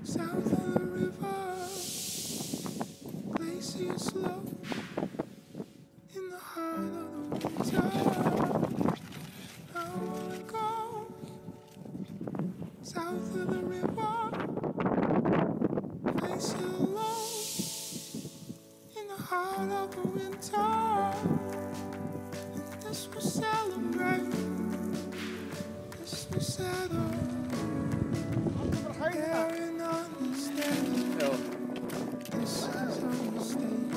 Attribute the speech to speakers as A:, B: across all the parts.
A: South of the river, glacier slope in the heart of the winter. I wanna go south of the river, glacier low in the heart of the winter. And this will celebrate, this will settle. This is our mistake.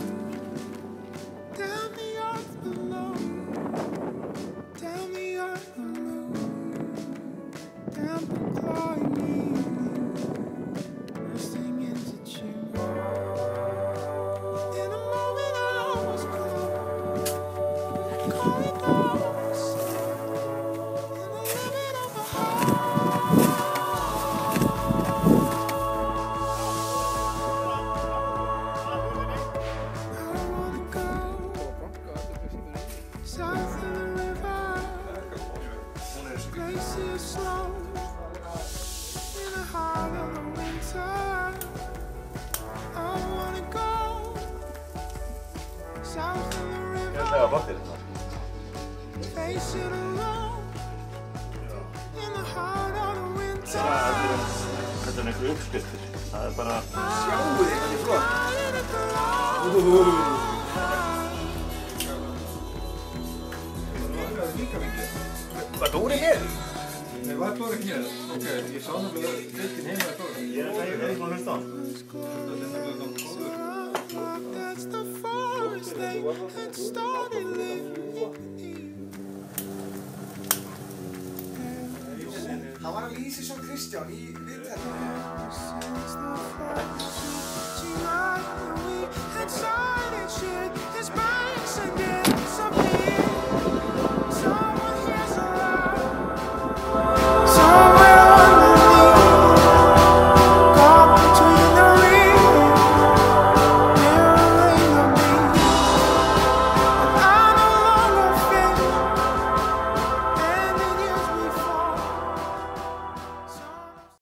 A: Down the earth below, down the earth below, down the clawing me, bursting into tune. In a moment I was close, calling notes, in the limit of a heart. South of the river, glacier slow in the heart of the winter. I wanna go south of the river, face it alone in the heart of the winter.
B: Þetta einhver uppskriftir. Það bara...
C: Sjáu þið, þetta flott. Var Dóri hér?
D: Nei, var Dóri hér? Ok, ég sá nefnilega hlutin heima með Dóri.
B: Ég að segja það svona hlusta á.
C: Það var að lýsa svo Kristján í viðtækni.